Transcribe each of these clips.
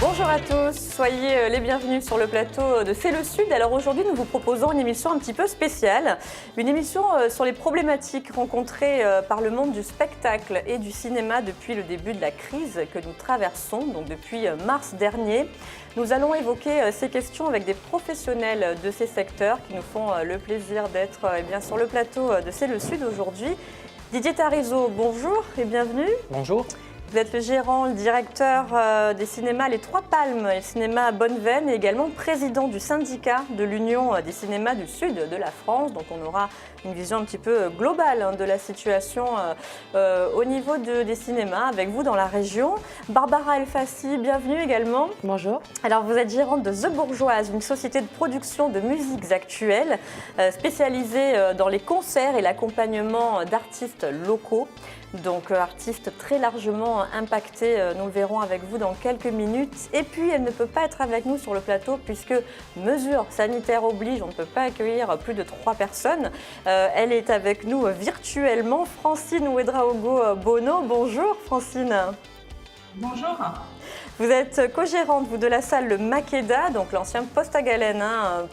Bonjour à tous, soyez les bienvenus sur le plateau de C'est le Sud. Alors aujourd'hui, nous vous proposons une émission un petit peu spéciale, une émission sur les problématiques rencontrées par le monde du spectacle et du cinéma depuis le début de la crise que nous traversons, donc depuis mars dernier. Nous allons évoquer ces questions avec des professionnels de ces secteurs qui nous font le plaisir d'être sur le plateau de C'est le Sud aujourd'hui. Didier Tarizeau, bonjour et bienvenue. Bonjour. Vous êtes le gérant, le directeur des cinémas Les Trois Palmes et le cinéma Bonneveine et également président du syndicat de l'Union des cinémas du Sud de la France. Donc on aura une vision un petit peu globale de la situation au niveau des cinémas avec vous dans la région. Barbara Elfassi, bienvenue également. Bonjour. Alors vous êtes gérante de The Bourgeoise, une société de production de musiques actuelles spécialisée dans les concerts et l'accompagnement d'artistes locaux. Donc artiste très largement impacté, nous le verrons avec vous dans quelques minutes. Et puis elle ne peut pas être avec nous sur le plateau puisque mesures sanitaires obligent, on ne peut pas accueillir plus de 3 personnes. Elle est avec nous virtuellement, Francine Ouedraogo-Bono. Bonjour Francine. Bonjour. Vous êtes co-gérante de la salle Le Makeda, donc l'ancien poste à Galène,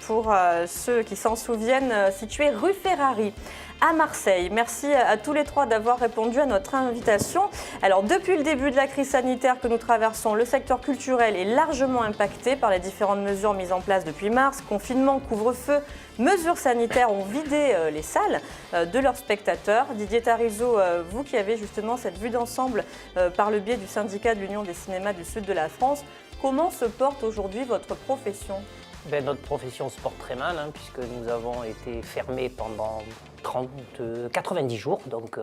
pour ceux qui s'en souviennent, situé rue Ferrari à Marseille. Merci à tous les 3 d'avoir répondu à notre invitation. Alors depuis le début de la crise sanitaire que nous traversons, le secteur culturel est largement impacté par les différentes mesures mises en place depuis mars. Confinement, couvre-feu, mesures sanitaires ont vidé les salles de leurs spectateurs. Didier Tarizeau, vous qui avez justement cette vue d'ensemble par le biais du syndicat de l'Union des cinémas du Sud de la France, comment se porte aujourd'hui votre profession ? Notre profession se porte très mal, puisque nous avons été fermés pendant 90 jours, donc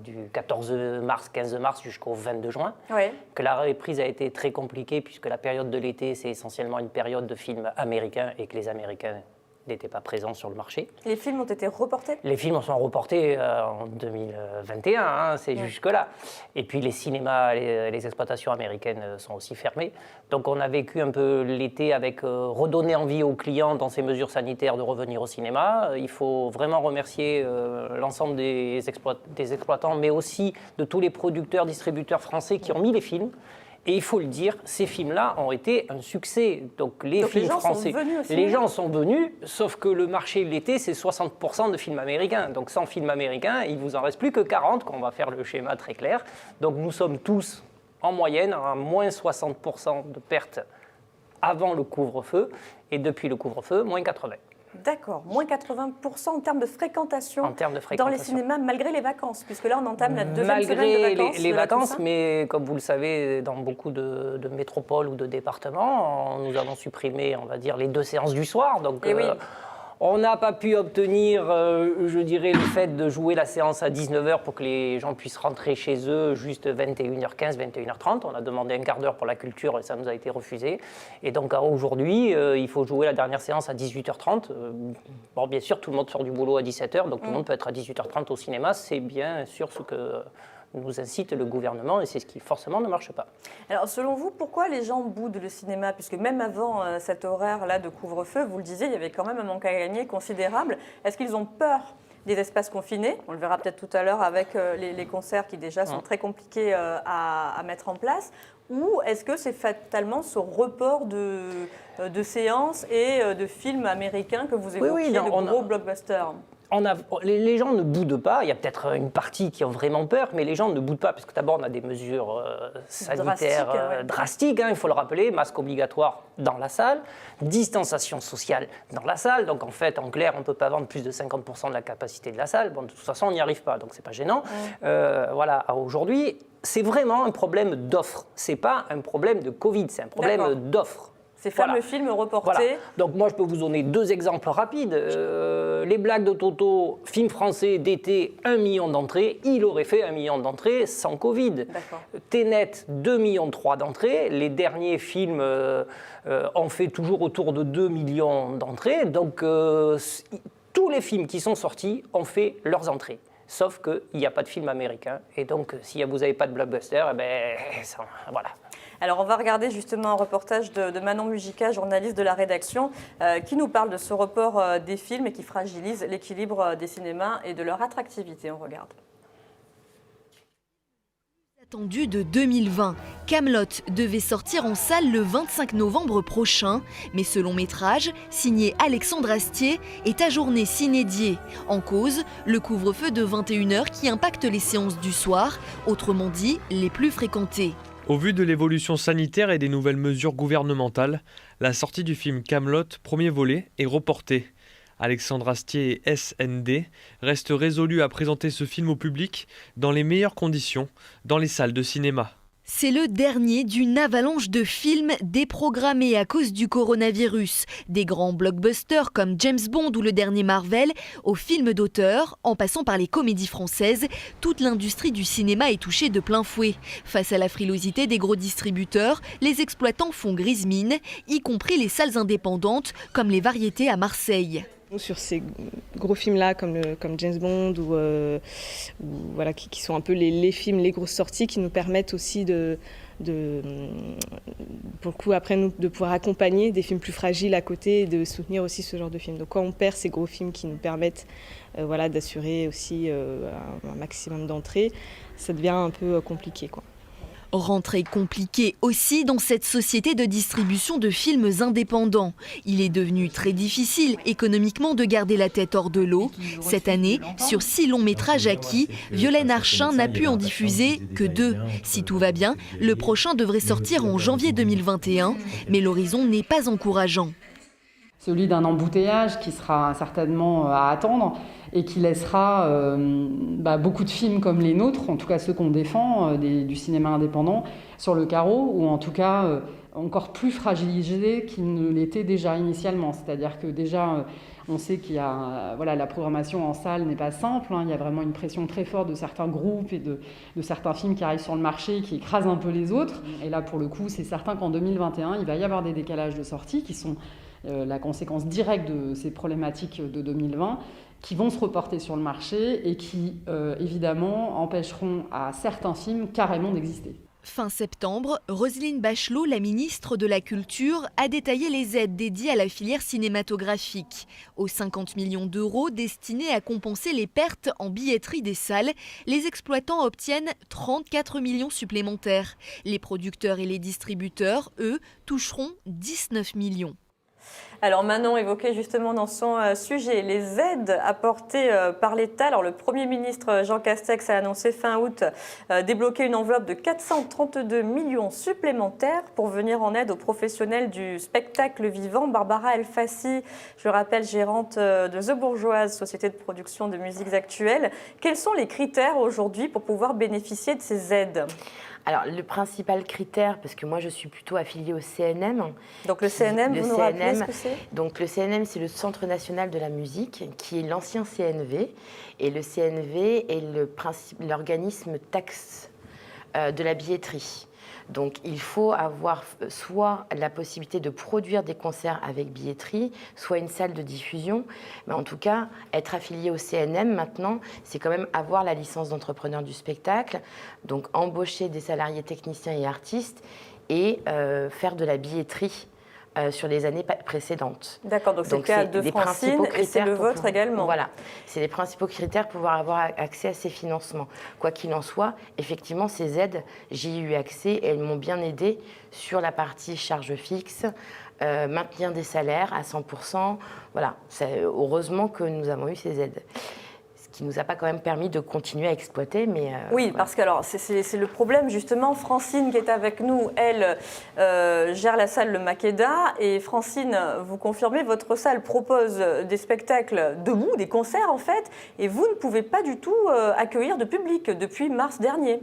du 14 mars, 15 mars jusqu'au 22 juin. Oui. Que la reprise a été très compliquée, puisque la période de l'été, c'est essentiellement une période de films américains et que les Américains n'étaient pas présents sur le marché. Les films ont été reportés ? Les films sont reportés en 2021, c'est jusque-là. Et puis les cinémas, les exploitations américaines sont aussi fermées. Donc on a vécu un peu l'été avec redonner envie aux clients dans ces mesures sanitaires de revenir au cinéma. Il faut vraiment remercier l'ensemble des exploitants, mais aussi de tous les producteurs, distributeurs français qui ont mis les films. Et il faut le dire, ces films-là ont été un succès. Donc les films français, les gens sont venus, sauf que le marché l'été, c'est 60% de films américains. Donc sans films américains, il ne vous en reste plus que 40, qu'on va faire le schéma très clair. Donc nous sommes tous, en moyenne, à moins 60% de pertes avant le couvre-feu, et depuis le couvre-feu, moins 80%. D'accord, moins 80% en termes de fréquentation dans les cinémas, malgré les vacances, puisque là on entame la deuxième semaine de vacances. Malgré les vacances, mais comme vous le savez, dans beaucoup de métropoles ou de départements, nous avons supprimé, on va dire, les 2 séances du soir. Donc, oui. On n'a pas pu obtenir, je dirais, le fait de jouer la séance à 19h pour que les gens puissent rentrer chez eux juste 21h15, 21h30. On a demandé un quart d'heure pour la culture et ça nous a été refusé. Et donc aujourd'hui, il faut jouer la dernière séance à 18h30. Bon, bien sûr, tout le monde sort du boulot à 17h, donc tout le monde peut être à 18h30 au cinéma. C'est bien sûr ce que nous incite le gouvernement et c'est ce qui forcément ne marche pas. Alors selon vous, pourquoi les gens boudent le cinéma ? Puisque même avant cet horaire-là de couvre-feu, vous le disiez, il y avait quand même un manque à gagner considérable. Est-ce qu'ils ont peur des espaces confinés ? On le verra peut-être tout à l'heure avec les concerts qui déjà sont très compliqués à mettre en place. Ou est-ce que c'est fatalement ce report de séances et de films américains que vous évoquiez, de gros blockbusters ? Les gens ne boudent pas, il y a peut-être une partie qui a vraiment peur, mais les gens ne boudent pas, parce que d'abord on a des mesures sanitaires drastiques, il faut le rappeler, masque obligatoire dans la salle, distanciation sociale dans la salle, donc en fait, en clair, on ne peut pas vendre plus de 50% de la capacité de la salle, bon, de toute façon on n'y arrive pas, donc c'est pas gênant. Voilà, aujourd'hui, c'est vraiment un problème d'offre, c'est pas un problème de Covid, c'est un problème d'offre. Ces fameux films reportés. Voilà. Donc moi, je peux vous donner 2 exemples rapides. Les blagues de Toto, film français d'été, 1 million d'entrées. Il aurait fait 1 million d'entrées sans Covid. Tenet, 2,3 millions d'entrées. Les derniers films ont fait toujours autour de 2 millions d'entrées. Donc tous les films qui sont sortis ont fait leurs entrées. Sauf qu'il n'y a pas de film américain. Et donc, si vous n'avez pas de blockbuster, eh ben, voilà. Alors, on va regarder justement un reportage de Manon Mujica, journaliste de la rédaction, qui nous parle de ce report des films et qui fragilise l'équilibre des cinémas et de leur attractivité. On regarde. Attendu de 2020, Kaamelott devait sortir en salle le 25 novembre prochain, mais ce long métrage, signé Alexandre Astier, est ajourné sine die. En cause, le couvre-feu de 21h qui impacte les séances du soir, autrement dit les plus fréquentées. Au vu de l'évolution sanitaire et des nouvelles mesures gouvernementales, la sortie du film Kaamelott, premier volet, est reportée. Alexandre Astier et SND restent résolus à présenter ce film au public dans les meilleures conditions, dans les salles de cinéma. C'est le dernier d'une avalanche de films déprogrammés à cause du coronavirus. Des grands blockbusters comme James Bond ou le dernier Marvel, aux films d'auteur, en passant par les comédies françaises, toute l'industrie du cinéma est touchée de plein fouet. Face à la frilosité des gros distributeurs, les exploitants font grise mine, y compris les salles indépendantes comme les Variétés à Marseille. Sur ces gros films-là, comme James Bond, ou voilà, qui sont un peu les films, les grosses sorties, qui nous permettent aussi pour le coup, après, nous, de pouvoir accompagner des films plus fragiles à côté et de soutenir aussi ce genre de films. Donc quand on perd ces gros films qui nous permettent voilà, d'assurer aussi un maximum d'entrées, ça devient un peu compliqué, quoi. Rentrée compliquée aussi dans cette société de distribution de films indépendants. Il est devenu très difficile économiquement de garder la tête hors de l'eau. Cette année, sur 6 longs métrages acquis, Violaine Archin n'a pu en diffuser que 2. Si tout va bien, le prochain devrait sortir en janvier 2021, mais l'horizon n'est pas encourageant. Celui d'un embouteillage qui sera certainement à attendre et qui laissera beaucoup de films comme les nôtres, en tout cas ceux qu'on défend, du cinéma indépendant, sur le carreau, ou en tout cas encore plus fragilisés qu'ils ne l'étaient déjà initialement. C'est-à-dire que déjà, on sait qu'il y a, la programmation en salle n'est pas simple, il y a vraiment une pression très forte de certains groupes et de certains films qui arrivent sur le marché, qui écrasent un peu les autres. Et là, pour le coup, c'est certain qu'en 2021, il va y avoir des décalages de sortie qui sont la conséquence directe de ces problématiques de 2020, qui vont se reporter sur le marché et qui, évidemment, empêcheront à certains films carrément d'exister. Fin septembre, Roselyne Bachelot, la ministre de la Culture, a détaillé les aides dédiées à la filière cinématographique. Aux 50 millions d'euros destinés à compenser les pertes en billetterie des salles, les exploitants obtiennent 34 millions supplémentaires. Les producteurs et les distributeurs, eux, toucheront 19 millions. Alors Manon évoquait justement dans son sujet les aides apportées par l'État. Alors le Premier ministre Jean Castex a annoncé fin août débloquer une enveloppe de 432 millions supplémentaires pour venir en aide aux professionnels du spectacle vivant. Barbara Elfassi, je le rappelle, gérante de The Bourgeoise, société de production de musiques actuelles. Quels sont les critères aujourd'hui pour pouvoir bénéficier de ces aides ? Alors, le principal critère, parce que moi je suis plutôt affiliée au CNM. Donc le CNM, vous nous rappelez ce que c'est ? Donc le CNM, c'est le Centre national de la musique, qui est l'ancien CNV. Et le CNV est l'organisme taxe de la billetterie. Donc il faut avoir soit la possibilité de produire des concerts avec billetterie, soit une salle de diffusion. Mais en tout cas, être affilié au CNM maintenant, c'est quand même avoir la licence d'entrepreneur du spectacle, donc embaucher des salariés techniciens et artistes et faire de la billetterie sur les années précédentes. D'accord, donc c'est le cas de Francine et c'est le vôtre également. Voilà, c'est les principaux critères pour pouvoir avoir accès à ces financements. Quoi qu'il en soit, effectivement, ces aides, j'y ai eu accès et elles m'ont bien aidé sur la partie charges fixes, maintien des salaires à 100%. Voilà, heureusement que nous avons eu ces aides. Qui ne nous a pas quand même permis de continuer à exploiter. Mais oui, voilà. Parce que alors, c'est le problème justement. Francine qui est avec nous, elle gère la salle Le Makeda. Et Francine, vous confirmez, votre salle propose des spectacles debout, des concerts en fait, et vous ne pouvez pas du tout accueillir de public depuis mars dernier.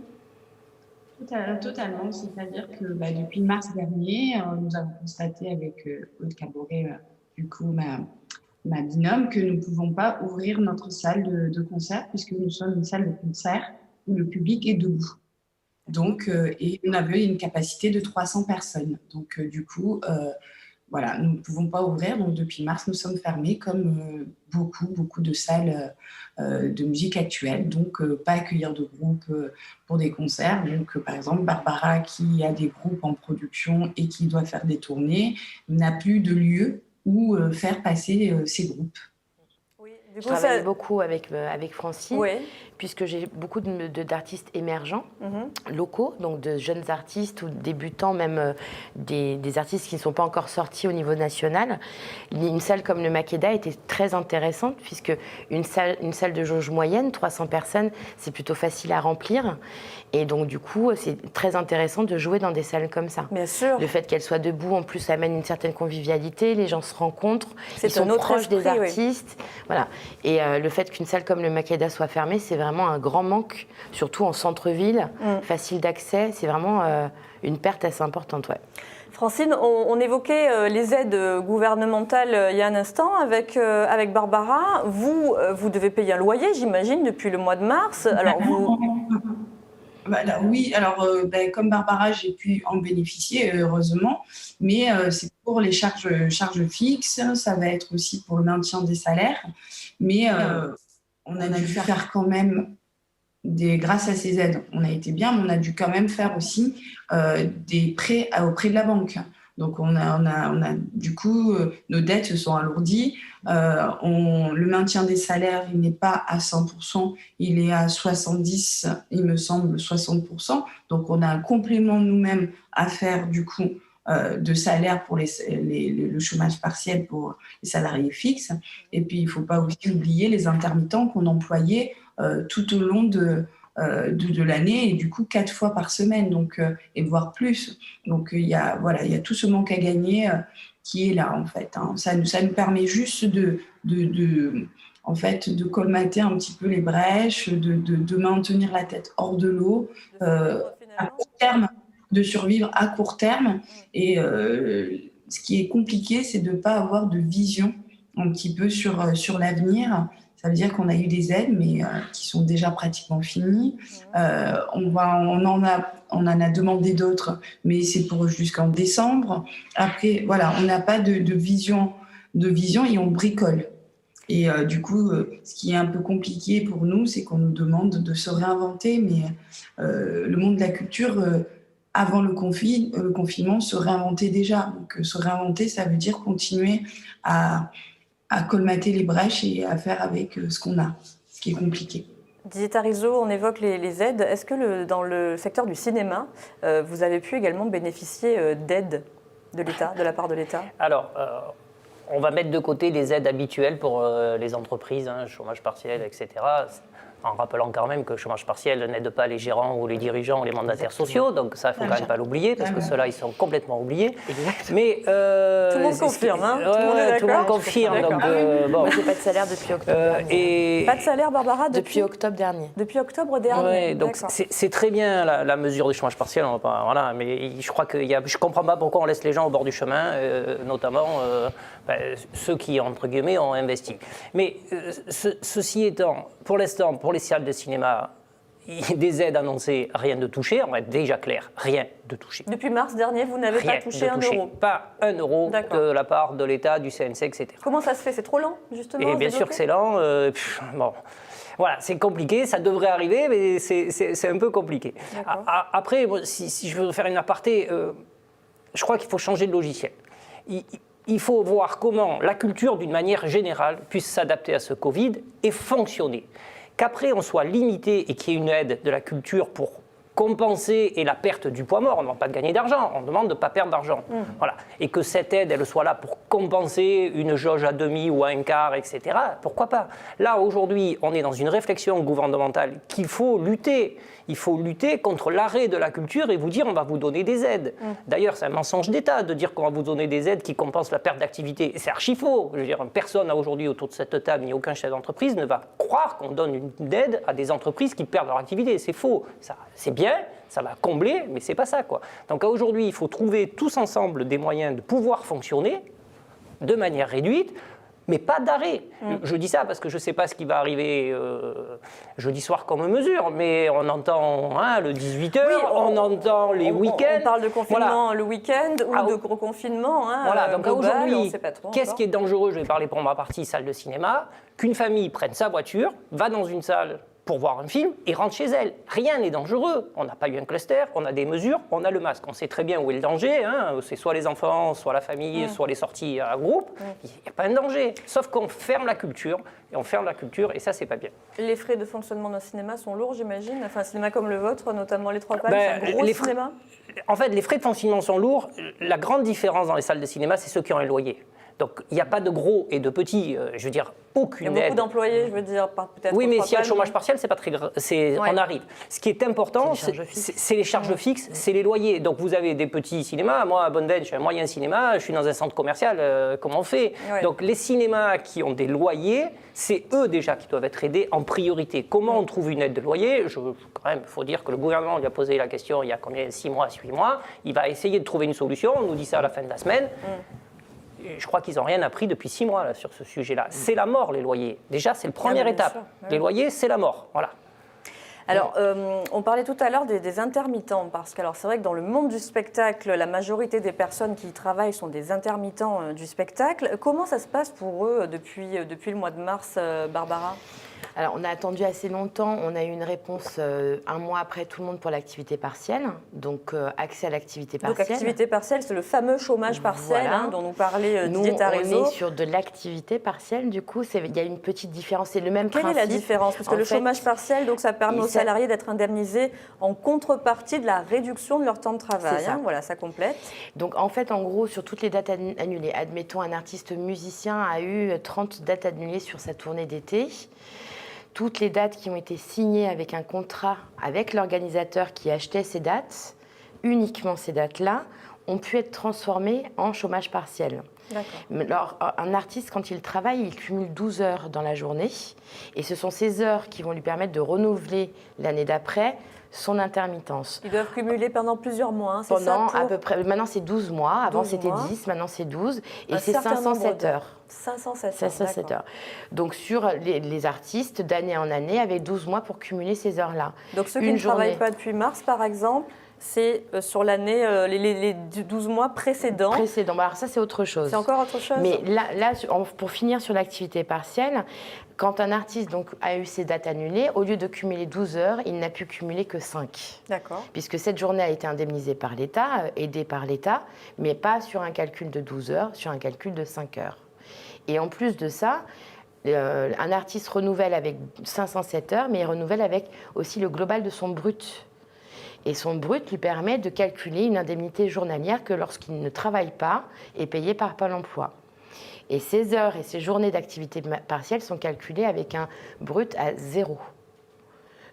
Totalement, c'est-à-dire que depuis mars dernier, nous avons constaté avec Aude Caboret, du coup, ma binôme, que nous ne pouvons pas ouvrir notre salle de concert puisque nous sommes une salle de concert où le public est debout. Donc, et on avait une capacité de 300 personnes. Donc, du coup, voilà, nous ne pouvons pas ouvrir. Donc, depuis mars, nous sommes fermés comme beaucoup de salles de musique actuelle. Donc, pas accueillir de groupes pour des concerts. Donc, par exemple, Barbara, qui a des groupes en production et qui doit faire des tournées, n'a plus de lieu où faire passer ses groupes. Oui, Je travaille beaucoup avec Francine, Oui. puisque j'ai beaucoup d'artistes émergents, locaux, donc de jeunes artistes ou débutants, même des artistes qui ne sont pas encore sortis au niveau national. Une salle comme le Makeda était très intéressante, puisque une salle de jauge moyenne, 300 personnes, c'est plutôt facile à remplir. Et donc, du coup, c'est très intéressant de jouer dans des salles comme ça. Bien sûr. Le fait qu'elles soient debout, en plus, ça amène une certaine convivialité, les gens se rencontrent, ils sont proches des artistes. Oui. Voilà. Et le fait qu'une salle comme le Makeda soit fermée, c'est vraiment un grand manque, surtout en centre-ville, facile d'accès. C'est vraiment une perte assez importante. Ouais. Francine, on évoquait les aides gouvernementales il y a un instant avec Barbara. Vous devez payer un loyer, j'imagine, depuis le mois de mars. Alors oui, alors comme Barbara, j'ai pu en bénéficier, heureusement, mais c'est pour les charges fixes, ça va être aussi pour le maintien des salaires, mais on a dû faire quand même, grâce à ces aides, on a été bien, mais on a dû quand même faire aussi des prêts auprès de la banque. Donc, on a du coup, nos dettes se sont alourdies. Le maintien des salaires, il n'est pas à 100%, il est à 70, il me semble, 60%. Donc, on a un complément nous-mêmes à faire, du coup, de salaire pour le chômage partiel pour les salariés fixes. Et puis, il ne faut pas aussi oublier les intermittents qu'on employait tout au long de l'année, et du coup 4 fois par semaine, donc, et voire plus. Donc il y a tout ce manque à gagner qui est là, en fait. Hein. Ça nous permet juste de colmater un petit peu les brèches, de maintenir la tête hors de l'eau, à court terme, de survivre à court terme. Et ce qui est compliqué, c'est de ne pas avoir de vision un petit peu sur l'avenir. Ça veut dire qu'on a eu des aides, mais qui sont déjà pratiquement finies. On en a demandé d'autres, mais c'est pour jusqu'en décembre. Après, voilà, on n'a pas de vision et on bricole. Et du coup, ce qui est un peu compliqué pour nous, c'est qu'on nous demande de se réinventer, mais le monde de la culture, avant le confinement, se réinventait déjà. Donc, se réinventer, ça veut dire continuer à colmater les brèches et à faire avec ce qu'on a, ce qui est compliqué. Didier Tarizo, on évoque les aides. Est-ce que dans le secteur du cinéma, vous avez pu également bénéficier d'aides de l'État, de la part de l'État ? Alors, on va mettre de côté les aides habituelles pour les entreprises, chômage partiel, etc., en rappelant quand même que le chômage partiel n'aide pas les gérants ou les dirigeants ou les mandataires sociaux, donc ça, il ne faut quand même pas l'oublier, parce que ceux-là, ils sont complètement oubliés. Mais, tout le monde confirme, hein ? Tout le monde confirme. Donc, Moi, j'ai pas de salaire depuis octobre dernier. Pas de salaire, Barbara, depuis octobre dernier. Depuis octobre dernier. Ouais, donc c'est très bien la mesure du chômage partiel, on va pas, voilà, mais je crois que je comprends pas pourquoi on laisse les gens au bord du chemin, notamment ceux qui, entre guillemets, ont investi. Mais ceci étant, pour l'instant, pour les salles de cinéma, des aides annoncées, rien de touché, on va être déjà clair, rien de touché. Depuis mars dernier, vous n'avez pas touché un euro ? Pas un euro de la part de l'État, du CNC, etc. Comment ça se fait ? C'est trop lent, justement ? Et bien sûr que c'est lent. Bon, voilà, c'est compliqué, ça devrait arriver, mais c'est un peu compliqué. Après, si je veux faire une aparté, je crois qu'il faut changer de logiciel. Il faut voir comment la culture, d'une manière générale, puisse s'adapter à ce Covid et fonctionner. Qu'après, on soit limité et qu'il y ait une aide de la culture pour compenser et la perte du poids mort. On ne demande pas de gagner d'argent, on demande de ne pas perdre d'argent. Voilà. Et que cette aide, elle soit là pour compenser une jauge à demi ou à un quart, etc. Pourquoi pas ? Là, aujourd'hui, on est dans une réflexion gouvernementale qu'il faut lutter. Il faut lutter contre l'arrêt de la culture et vous dire on va vous donner des aides. D'ailleurs, c'est un mensonge d'État de dire qu'on va vous donner des aides qui compensent la perte d'activité. C'est archi faux. Je veux dire, personne aujourd'hui autour de cette table, ni aucun chef d'entreprise ne va croire qu'on donne une aide à des entreprises qui perdent leur activité. C'est faux. Ça, c'est bien, ça va combler, mais c'est pas ça, quoi. Donc aujourd'hui, il faut trouver tous ensemble des moyens de pouvoir fonctionner de manière réduite, mais pas d'arrêt. Je dis ça parce que je ne sais pas ce qui va arriver jeudi soir comme mesure, mais on entend le 18h, on entend les week-ends. On parle de confinement le week-end ou de gros confinement. Voilà, donc global, aujourd'hui, qu'est-ce qui est dangereux? Je vais parler pour ma partie salle de cinéma. Qu'une famille prenne sa voiture, va dans une salle pour voir un film et rentre chez elle. Rien n'est dangereux. On n'a pas eu un cluster, on a des mesures, on a le masque. On sait très bien où est le danger. C'est soit les enfants, soit la famille, soit les sorties à groupe. Il n'y a pas un danger. Sauf qu'on ferme la culture. Et on ferme la culture et ça, c'est pas bien. Les frais de fonctionnement d'un cinéma sont lourds, j'imagine. Enfin, un cinéma comme le vôtre, notamment les Trois Palmes, c'est un gros cinéma. En fait, les frais de fonctionnement sont lourds. La grande différence dans les salles de cinéma, c'est ceux qui ont un loyer. Donc, il n'y a pas de gros et de petits, je veux dire, aucune aide. Il y a beaucoup d'employés, je veux dire, peut-être. Oui, mais s'il y a le chômage partiel, c'est pas très grave. On arrive. Ce qui est important, c'est les charges fixes, c'est les loyers. Donc, vous avez des petits cinémas. Moi, à Bonden, je suis un moyen cinéma. Je suis dans un centre commercial. Comment on fait? Donc, les cinémas qui ont des loyers, c'est eux déjà qui doivent être aidés en priorité. Comment on trouve une aide de loyer? Quand même, il faut dire que le gouvernement lui a posé la question il y a combien? 6 mois, 8 mois. Il va essayer de trouver une solution. On nous dit ça à la fin de la semaine. Je crois qu'ils n'ont rien appris depuis 6 mois là, sur ce sujet-là. C'est la mort, les loyers. Déjà, c'est la première étape. Les loyers, c'est la mort. Voilà. Alors, on parlait tout à l'heure des intermittents, parce que c'est vrai que dans le monde du spectacle, la majorité des personnes qui y travaillent sont des intermittents du spectacle. Comment ça se passe pour eux depuis le mois de mars, Barbara? Alors, on a attendu assez longtemps. On a eu une réponse un mois après tout le monde pour l'activité partielle. Donc, accès à l'activité partielle. Donc, activité partielle, c'est le fameux chômage partiel dont nous parlait Didier Tarézo. On est sur de l'activité partielle. Du coup, il y a une petite différence. C'est le même principe. Quelle est la différence? Parce que le chômage partiel, donc, ça permet aux salariés d'être indemnisés en contrepartie de la réduction de leur temps de travail. Voilà, ça complète. Donc, en fait, en gros, sur toutes les dates annulées, admettons un artiste musicien a eu 30 dates annulées sur sa tournée d'été. Toutes les dates qui ont été signées avec un contrat avec l'organisateur qui achetait ces dates, uniquement ces dates-là, ont pu être transformées en chômage partiel. Alors, un artiste, quand il travaille, il cumule 12 heures dans la journée. Et ce sont ces heures qui vont lui permettre de renouveler l'année d'après son intermittence. Ils doivent cumuler pendant plusieurs mois, c'est ça à peu près. Maintenant, c'est 12 mois. Avant, c'était 10. Maintenant, c'est 12. Et c'est 507 heures. 507 heures. Donc, sur les artistes, d'année en année, avaient 12 mois pour cumuler ces heures-là. Donc, ceux qui ne travaillent pas depuis mars, par exemple, c'est sur l'année, les 12 mois précédents. Alors ça, c'est autre chose. C'est encore autre chose. Mais là, pour finir sur l'activité partielle, quand un artiste donc, a eu ses dates annulées, au lieu de cumuler 12 heures, il n'a pu cumuler que 5. D'accord. Puisque cette journée a été indemnisée par l'État, aidée par l'État, mais pas sur un calcul de 12 heures, sur un calcul de 5 heures. Et en plus de ça, un artiste renouvelle avec 507 heures, mais il renouvelle avec aussi le global de son brut. Et son brut lui permet de calculer une indemnité journalière que lorsqu'il ne travaille pas est payée par Pôle emploi. Et ces heures et ces journées d'activité partielle sont calculées avec un brut à 0.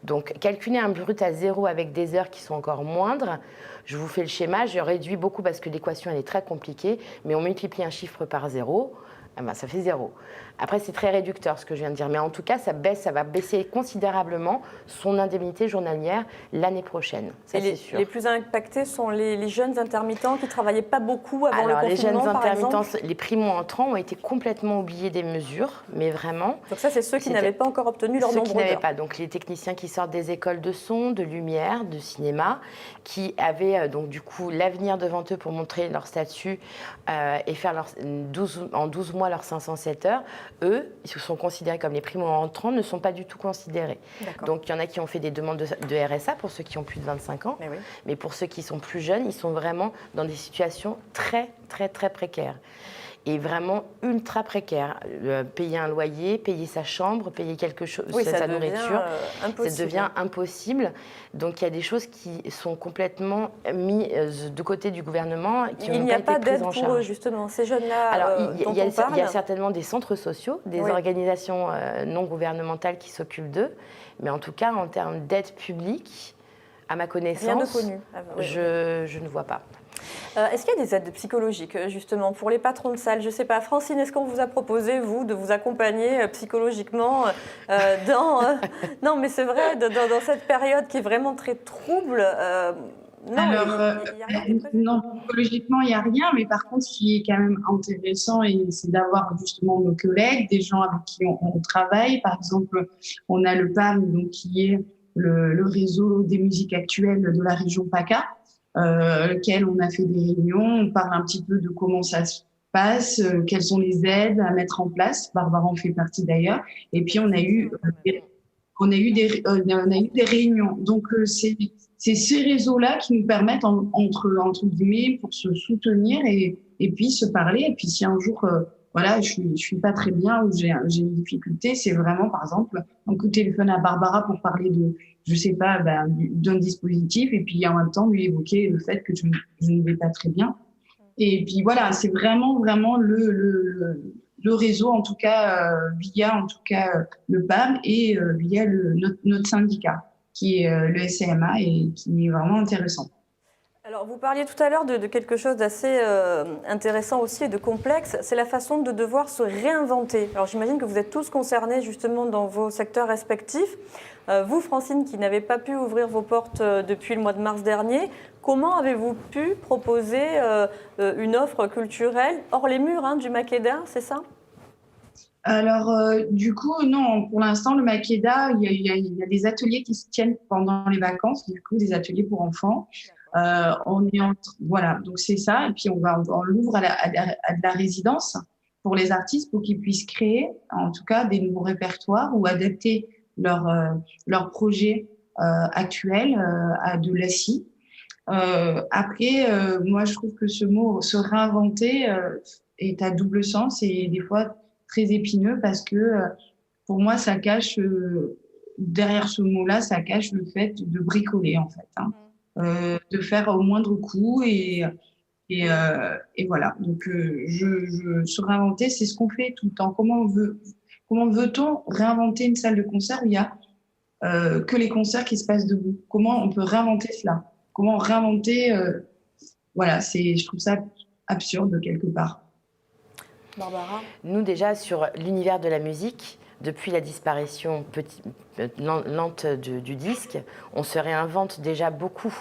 Donc, calculer un brut à 0 avec des heures qui sont encore moindres, je vous fais le schéma, je réduis beaucoup parce que l'équation elle est très compliquée, mais on multiplie un chiffre par 0, ça fait 0. Après, c'est très réducteur ce que je viens de dire, mais en tout cas, ça va baisser considérablement son indemnité journalière l'année prochaine. Ça, c'est sûr. Les plus impactés sont les jeunes intermittents qui ne travaillaient pas beaucoup avant le confinement, les jeunes intermittents, exemple. Les primo-entrants ont été complètement oubliés des mesures, mais vraiment. Donc ça, c'est ceux qui n'avaient pas encore obtenu leur nombre d'heures. Ceux qui n'avaient pas, donc les techniciens qui sortent des écoles de son, de lumière, de cinéma, qui avaient donc du coup l'avenir devant eux pour montrer leur statut et faire en 12 mois leurs 507 heures. Eux, ils sont considérés comme les primo-entrants, ne sont pas du tout considérés. Donc, il y en a qui ont fait des demandes de RSA pour ceux qui ont plus de 25 ans. Mais pour ceux qui sont plus jeunes, ils sont vraiment dans des situations très, très, très précaires. Et vraiment ultra précaires. Payer un loyer, payer sa chambre, payer quelque chose, sa nourriture, ça devient impossible. Donc, il y a des choses qui sont complètement mises de côté du gouvernement. Il n'y a pas d'aide pour eux, justement, ces jeunes-là. Alors, il y a certainement des centres sociaux, des organisations non gouvernementales qui s'occupent d'eux. Mais en tout cas, en termes d'aide publique, à ma connaissance, je ne vois pas. Est-ce qu'il y a des aides psychologiques, justement, pour les patrons de salles? Je ne sais pas. Francine, est-ce qu'on vous a proposé, vous, de vous accompagner psychologiquement dans... Non, mais c'est vrai, dans cette période qui est vraiment très trouble, Non, Alors, il y a rien qui est prévu. non, psychologiquement, il n'y a rien, mais par contre, ce qui est quand même intéressant, c'est d'avoir justement nos collègues, des gens avec qui on travaille. Par exemple, on a le PAM, donc, qui est le réseau des musiques actuelles de la région PACA, lequel on a fait des réunions, on parle un petit peu de comment ça se passe, quelles sont les aides à mettre en place. Barbara en fait partie d'ailleurs. Et puis, on a eu des réunions. Donc, c'est ces réseaux-là qui nous permettent, entre guillemets, pour se soutenir et puis se parler. Et puis, si un jour, voilà, je suis pas très bien ou j'ai une difficulté, c'est vraiment, par exemple, un coup de téléphone à Barbara pour parler de, je sais pas, d'un dispositif et puis en même temps lui évoquer le fait que je ne vais pas très bien. Et puis voilà, c'est vraiment le réseau, en tout cas via en tout cas le PAM et via notre syndicat qui est le SCMA et qui est vraiment intéressant. Alors, vous parliez tout à l'heure de quelque chose d'assez intéressant aussi et de complexe, c'est la façon de devoir se réinventer. Alors, j'imagine que vous êtes tous concernés justement dans vos secteurs respectifs. Vous, Francine, qui n'avez pas pu ouvrir vos portes depuis le mois de mars dernier, comment avez-vous pu proposer une offre culturelle hors les murs du Makeda, c'est ça ? Alors, du coup, non, pour l'instant, le Makeda, il y a des ateliers qui se tiennent pendant les vacances, du coup, des ateliers pour enfants. Voilà, donc c'est ça. Et puis, on l'ouvre à de la résidence pour les artistes pour qu'ils puissent créer, en tout cas, des nouveaux répertoires ou adapter leur projet actuel à de l'ACI. Après, moi, je trouve que ce mot se réinventer est à double sens et des fois très épineux parce que pour moi, ça cache derrière ce mot-là, ça cache le fait de bricoler en fait, de faire au moindre coût et voilà. Donc, se réinventer, c'est ce qu'on fait tout le temps. Comment veut-on réinventer une salle de concert où il y a que les concerts qui se passent debout? Comment on peut réinventer cela? Comment réinventer voilà, je trouve ça absurde quelque part. Barbara ? Nous, déjà, sur l'univers de la musique, depuis la disparition lente du disque, on se réinvente déjà beaucoup.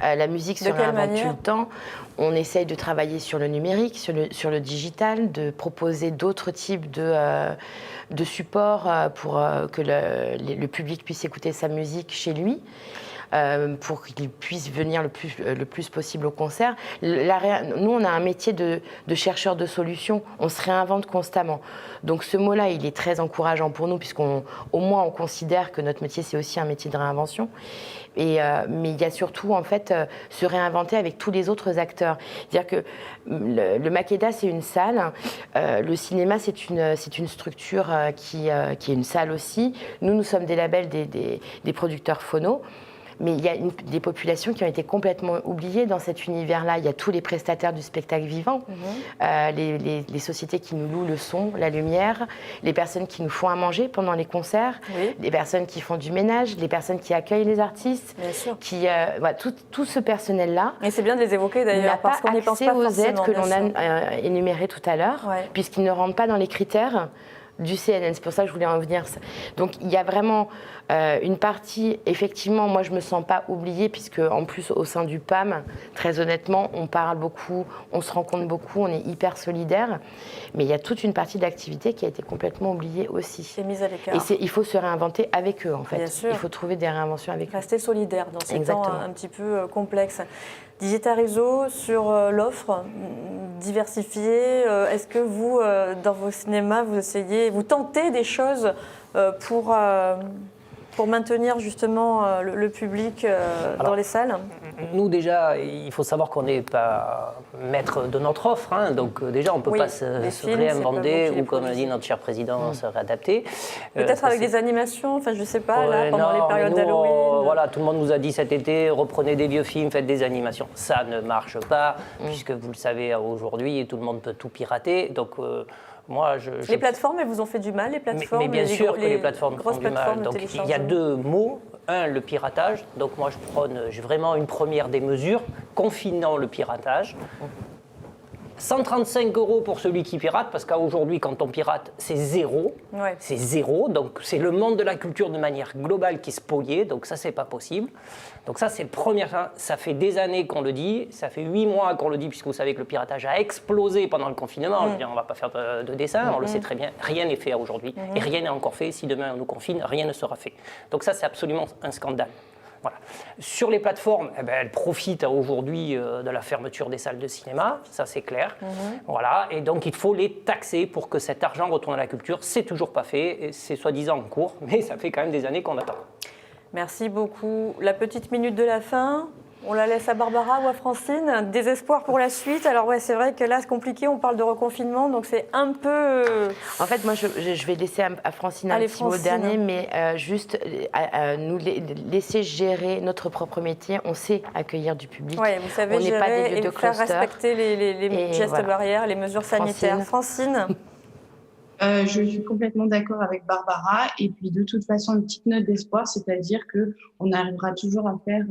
La musique se réinvente tout le temps. On essaye de travailler sur le numérique, sur le digital, de proposer d'autres types de supports pour que le public puisse écouter sa musique chez lui. Pour qu'il puisse venir le plus possible au concert. Nous, on a un métier de chercheur de solutions. On se réinvente constamment. Donc ce mot-là, il est très encourageant pour nous, puisqu'au moins on considère que notre métier, c'est aussi un métier de réinvention. Mais il y a surtout, en fait, se réinventer avec tous les autres acteurs. C'est-à-dire que le Makeda, c'est une salle. Le cinéma, c'est une structure qui est une salle aussi. Nous sommes des labels des producteurs phono. Mais il y a des populations qui ont été complètement oubliées dans cet univers-là. Il y a tous les prestataires du spectacle vivant, les sociétés qui nous louent le son, la lumière, les personnes qui nous font à manger pendant les concerts, les personnes qui font du ménage, les personnes qui accueillent les artistes, voilà, tout ce personnel-là. Et c'est bien de les évoquer d'ailleurs, parce qu'on n'y pense pas forcément. N'a pas accès aux aides que l'on a énumérées tout à l'heure, puisqu'ils ne rentrent pas dans les critères du CNN. C'est pour ça que je voulais en venir. Donc il y a vraiment une partie, effectivement, moi je me sens pas oubliée, puisque en plus au sein du PAM, très honnêtement, on parle beaucoup, on se rencontre beaucoup, on est hyper solidaires, mais il y a toute une partie de l'activité qui a été complètement oubliée aussi. C'est mise à l'écart. Et il faut se réinventer avec eux, en fait. Bien sûr. Il faut trouver des réinventions avec eux. Rester solidaire dans ces temps un petit peu complexes. Digitarizo, sur l'offre diversifiée, est-ce que vous, dans vos cinémas, vous tentez des choses pour maintenir justement le public dans les salles? Nous déjà, il faut savoir qu'on n'est pas maître de notre offre, donc déjà on ne peut pas se réinventer ou comme l'a dit notre cher président, se réadapter. Peut-être avec des animations, enfin je ne sais pas, là, pendant les périodes d'Halloween. Voilà, tout le monde nous a dit cet été, reprenez des vieux films, faites des animations. Ça ne marche pas, puisque vous le savez aujourd'hui, tout le monde peut tout pirater, donc... Les plateformes, elles vous ont fait du mal, les plateformes? Mais bien sûr que les plateformes font du mal. Donc il y a deux mots. Un, le piratage. Donc moi, je prône vraiment une première des mesures, confinant le piratage. 135 € pour celui qui pirate, parce qu'aujourd'hui, quand on pirate, c'est zéro. Ouais. C'est zéro. Donc, c'est le monde de la culture de manière globale qui se spoliait. Donc, ça, c'est pas possible. Donc, ça, c'est le premier. Ça fait des années qu'on le dit. Ça fait 8 mois qu'on le dit, puisque vous savez que le piratage a explosé pendant le confinement. Je veux dire, on ne va pas faire de dessin, on le sait très bien. Rien n'est fait aujourd'hui. Et rien n'est encore fait. Si demain on nous confine, rien ne sera fait. Donc, ça, c'est absolument un scandale. Voilà. Sur les plateformes, elles profitent aujourd'hui de la fermeture des salles de cinéma, ça c'est clair. Voilà. Et donc il faut les taxer pour que cet argent retourne à la culture. C'est toujours pas fait, et c'est soi-disant en cours, mais ça fait quand même des années qu'on attend. Merci beaucoup. La petite minute de la fin, on la laisse à Barbara ou à Francine. Désespoir pour la suite. Alors ouais, c'est vrai que là c'est compliqué, on parle de reconfinement, donc c'est un peu... En fait, moi je vais laisser à Francine un petit mot dernier, mais juste nous laisser gérer notre propre métier. On sait accueillir du public. Oui, vous savez on n'est pas des lieux de faire cluster. respecter les gestes barrières, les mesures sanitaires. Francine. Je suis complètement d'accord avec Barbara. Et puis, de toute façon, une petite note d'espoir, c'est-à-dire qu'on arrivera toujours à faire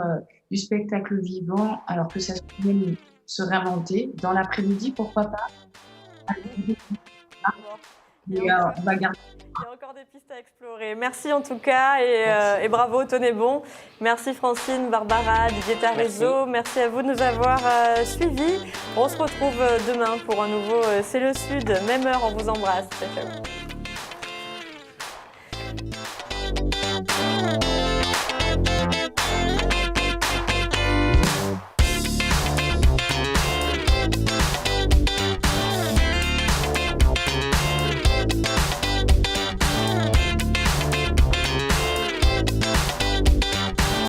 du spectacle vivant, alors que ça se réinventer. Dans l'après-midi, pourquoi pas. Et, on va garder. Il y a encore des pistes à explorer. Merci en tout cas et bravo, tenez bon. Merci Francine, Barbara, Didier Tarizo. Merci à vous de nous avoir suivis. On se retrouve demain pour un nouveau C'est le Sud. Même heure, on vous embrasse. Ciao, ciao.